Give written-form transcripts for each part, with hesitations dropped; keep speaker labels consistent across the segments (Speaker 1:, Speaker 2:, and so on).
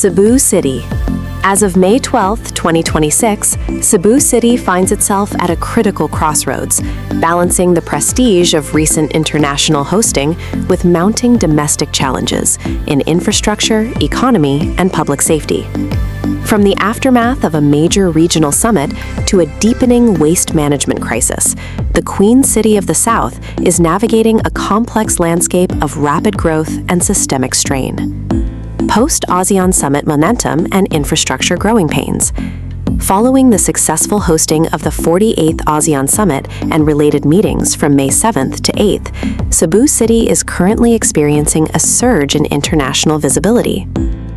Speaker 1: Cebu City. As of May 12, 2026, Cebu City finds itself at a critical crossroads, balancing the prestige of recent international hosting with mounting domestic challenges in infrastructure, economy, and public safety. From the aftermath of a major regional summit to a deepening waste management crisis, the Queen City of the South is navigating a complex landscape of rapid growth and systemic strain. Post-ASEAN summit momentum and infrastructure growing pains. Following the successful hosting of the 48th ASEAN Summit and related meetings from May 7th to 8th, Cebu City is currently experiencing a surge in international visibility.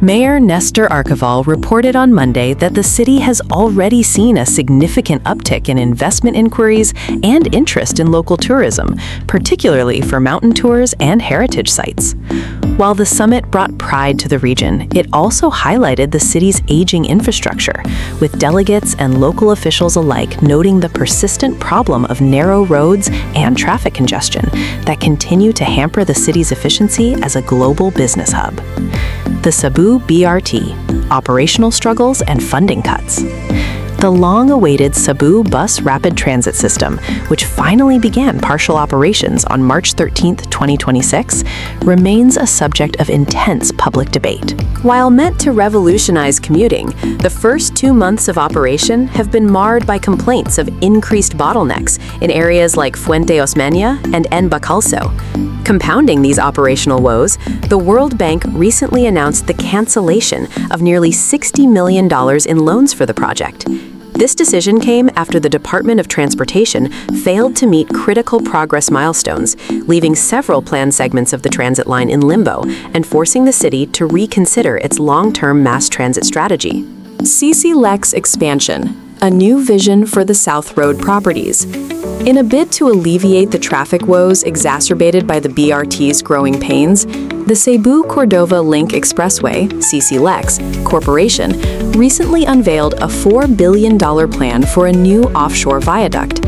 Speaker 1: Mayor Nestor Archival reported on Monday that the city has already seen a significant uptick in investment inquiries and interest in local tourism, particularly for mountain tours and heritage sites. While the summit brought pride to the region, it also highlighted the city's aging infrastructure, with delegates and local officials alike noting the persistent problem of narrow roads and traffic congestion that continue to hamper the city's efficiency as a global business hub. The Cebu BRT, operational struggles and funding cuts. The long-awaited Cebu Bus Rapid Transit System, which finally began partial operations on March 13, 2026, remains a subject of intense public debate. While meant to revolutionize commuting, the first 2 months of operation have been marred by complaints of increased bottlenecks in areas like Fuente Osmeña and En Bacalso. Compounding these operational woes, the World Bank recently announced the cancellation of nearly $60 million in loans for the project. This decision came after the Department of Transportation failed to meet critical progress milestones, leaving several planned segments of the transit line in limbo and forcing the city to reconsider its long-term mass transit strategy. CC Lex expansion, a new vision for the South Road properties. In a bid to alleviate the traffic woes exacerbated by the BRT's growing pains, the Cebu-Cordova Link Expressway, CC Lex, Corporation, recently unveiled a $4 billion plan for a new offshore viaduct.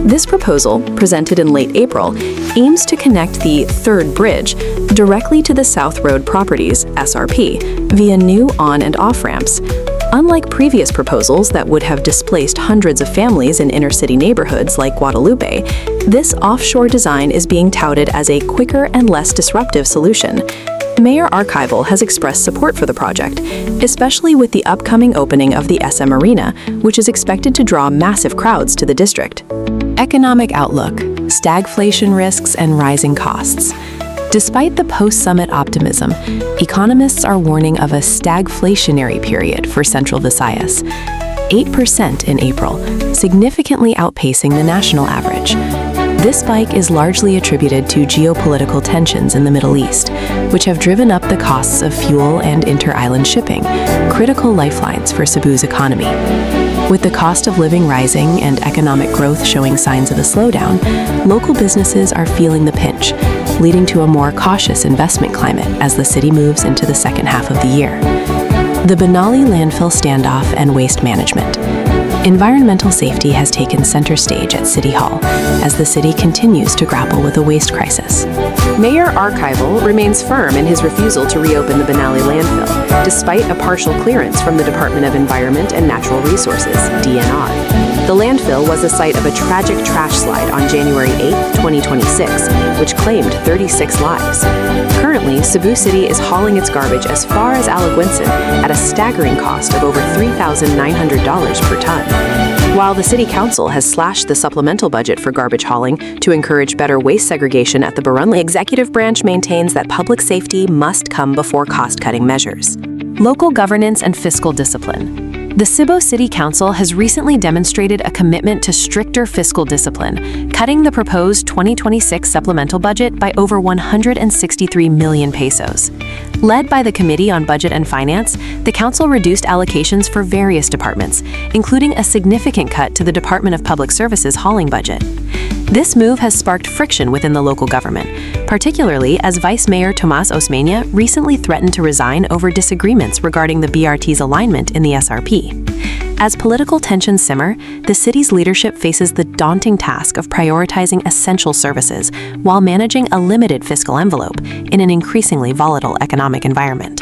Speaker 1: This proposal, presented in late April, aims to connect the third bridge directly to the South Road properties, SRP, via new on- and off-ramps. Unlike previous proposals that would have displaced hundreds of families in inner-city neighborhoods like Guadalupe, this offshore design is being touted as a quicker and less disruptive solution. Mayor Archival has expressed support for the project, especially with the upcoming opening of the SM Arena, which is expected to draw massive crowds to the district. Economic outlook, stagflation risks, and rising costs. Despite the post-summit optimism, economists are warning of a stagflationary period for Central Visayas, 8% in April, significantly outpacing the national average. This spike is largely attributed to geopolitical tensions in the Middle East, which have driven up the costs of fuel and inter-island shipping, critical lifelines for Cebu's economy. With the cost of living rising and economic growth showing signs of a slowdown, local businesses are feeling the pinch, leading to a more cautious investment climate as the city moves into the second half of the year. The Banali landfill standoff and waste management. Environmental safety has taken center stage at City Hall as the city continues to grapple with a waste crisis. Mayor Archival remains firm in his refusal to reopen the Banali landfill, despite a partial clearance from the Department of Environment and Natural Resources, DNR. The landfill was the site of a tragic trash slide on January 8, 2026, which claimed 36 lives. Currently, Cebu City is hauling its garbage as far as Alaguinsan at a staggering cost of over $3,900 per ton. While the City Council has slashed the supplemental budget for garbage hauling to encourage better waste segregation at the Barangay, executive branch maintains that public safety must come before cost-cutting measures. Local governance and fiscal discipline. The Cebu City Council has recently demonstrated a commitment to stricter fiscal discipline, cutting the proposed 2026 supplemental budget by over 163 million pesos. Led by the Committee on Budget and Finance, the Council reduced allocations for various departments, including a significant cut to the Department of Public Services hauling budget. This move has sparked friction within the local government, particularly as Vice Mayor Tomas Osmeña recently threatened to resign over disagreements regarding the BRT's alignment in the SRP. As political tensions simmer, the city's leadership faces the daunting task of prioritizing essential services while managing a limited fiscal envelope in an increasingly volatile economic environment.